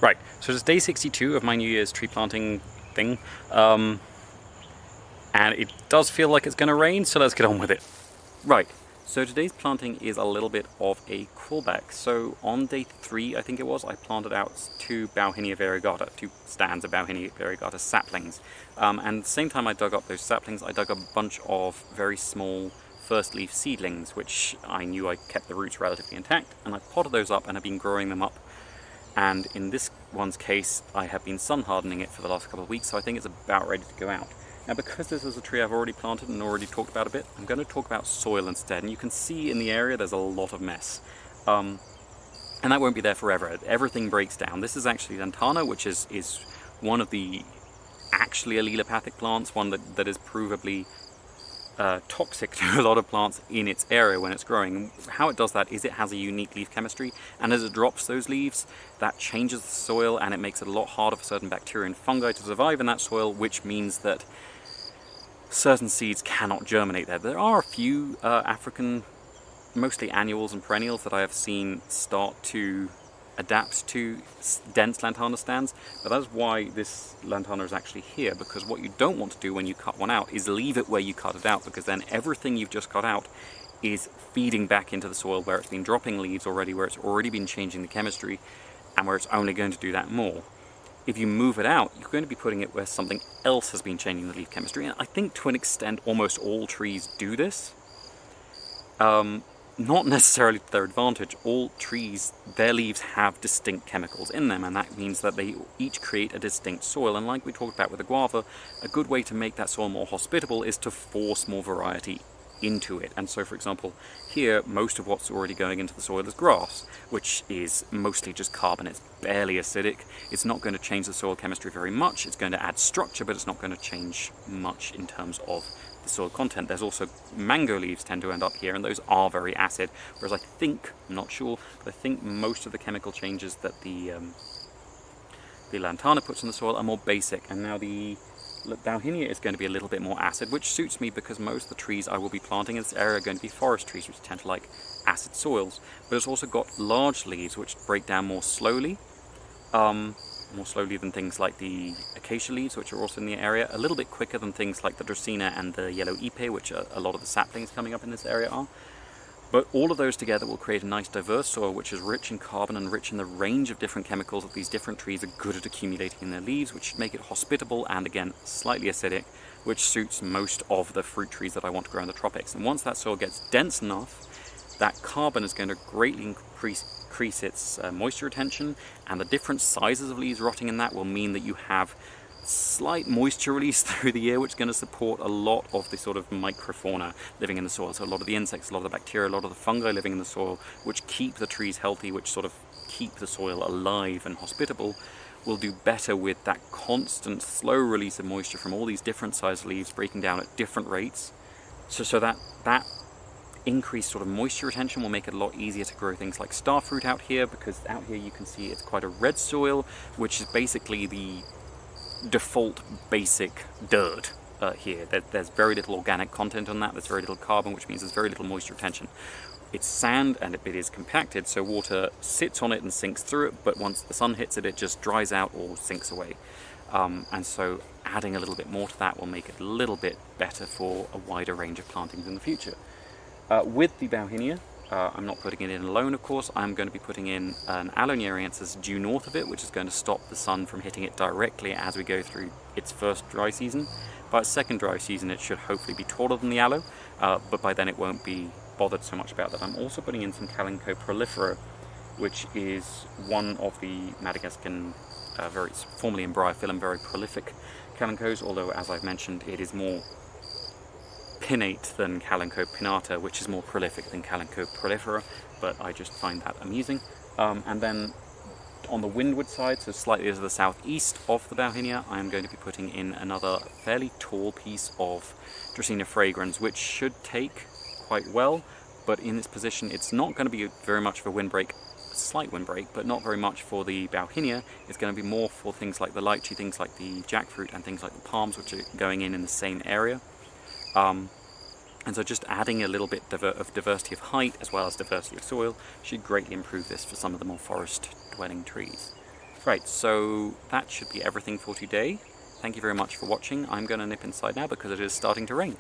Right, so it's day 62 of my New Year's tree planting thing, and it does feel like it's going to rain, so let's get on with it. Right, so today's planting is a little bit of a callback. So on day 3, I think it was, I planted out 2 Bauhinia variegata, 2 stands of Bauhinia variegata saplings. And at the same time I dug up those saplings, I dug up a bunch of very small first leaf seedlings, which I knew I kept the roots relatively intact, and I potted those up and have been growing them up. And in this one's case, I have been sun hardening it for the last couple of weeks, so I think it's about ready to go out. Now, because this is a tree I've already planted and already talked about a bit, I'm going to talk about soil instead. And you can see in the area there's a lot of mess. And that won't be there forever. Everything breaks down. This is actually lantana, which is one of the actually allelopathic plants, one that is provably toxic to a lot of plants in its area when it's growing. And how it does that is it has a unique leaf chemistry, and as it drops those leaves, that changes the soil and it makes it a lot harder for certain bacteria and fungi to survive in that soil, which means that certain seeds cannot germinate there. There are a few African, mostly annuals and perennials, that I have seen start to adapt to dense lantana stands, but that is why this lantana is actually here, because what you don't want to do when you cut one out is leave it where you cut it out, because then everything you've just cut out is feeding back into the soil where it's been dropping leaves already, where it's already been changing the chemistry, and where it's only going to do that more. If you move it out, you're going to be putting it where something else has been changing the leaf chemistry, and I think to an extent almost all trees do this. Not necessarily to their advantage. All trees, their leaves have distinct chemicals in them, and that means that they each create a distinct soil. And like we talked about with the guava, a good way to make that soil more hospitable is to force more variety into it. And so, for example, here, most of what's already going into the soil is grass, which is mostly just carbon. It's barely acidic. It's not going to change the soil chemistry very much. It's going to add structure, but it's not going to change much in terms of the soil content. There's also mango leaves tend to end up here, and those are very acid, whereas I think, I'm not sure, but I think most of the chemical changes that the lantana puts in the soil are more basic. And now the Bauhinia is going to be a little bit more acid, which suits me because most of the trees I will be planting in this area are going to be forest trees, which tend to like acid soils. But it's also got large leaves which break down more slowly than things like the acacia leaves, which are also in the area, a little bit quicker than things like the Dracaena and the yellow ipe, which a lot of the saplings coming up in this area are. But all of those together will create a nice diverse soil which is rich in carbon and rich in the range of different chemicals that these different trees are good at accumulating in their leaves, which should make it hospitable and, again, slightly acidic, which suits most of the fruit trees that I want to grow in the tropics. And once that soil gets dense enough, that carbon is going to greatly increase its moisture retention, and the different sizes of leaves rotting in that will mean that you have slight moisture release through the year, which is going to support a lot of the sort of microfauna living in the soil. So a lot of the insects, a lot of the bacteria, a lot of the fungi living in the soil, which keep the trees healthy, which sort of keep the soil alive and hospitable, will do better with that constant slow release of moisture from all these different sized leaves breaking down at different rates. So that increased sort of moisture retention will make it a lot easier to grow things like starfruit out here, because out here you can see it's quite a red soil, which is basically the default basic dirt here. There's very little organic content on that, there's very little carbon, which means there's very little moisture retention. It's sand and it is compacted, so water sits on it and sinks through it, but once the sun hits it, it just dries out or sinks away. And so adding a little bit more to that will make it a little bit better for a wider range of plantings in the future. With the Bauhinia, I'm not putting it in alone, of course. I'm going to be putting in an Aloe due north of it, which is going to stop the sun from hitting it directly as we go through its first dry season. By its second dry season, it should hopefully be taller than the aloe, but by then it won't be bothered so much about that. I'm also putting in some Kalanchoe prolifera, which is one of the Madagascan, formerly Embryophyllum, very prolific Kalanchoes, although, as I've mentioned, it is more pinnate than Kalanchoe pinnata, which is more prolific than Kalanchoe prolifera, but I just find that amusing. And then on the windward side, so slightly to the southeast of the Bauhinia, I'm going to be putting in another fairly tall piece of Dracaena fragrans, which should take quite well, but in this position it's not going to be very much of a windbreak, a slight windbreak, but not very much for the Bauhinia. It's going to be more for things like the lychee, things like the jackfruit, and things like the palms, which are going in the same area. And so just adding a little bit of diversity of height as well as diversity of soil should greatly improve this for some of the more forest-dwelling trees. Right, so that should be everything for today. Thank you very much for watching. I'm going to nip inside now because it is starting to rain.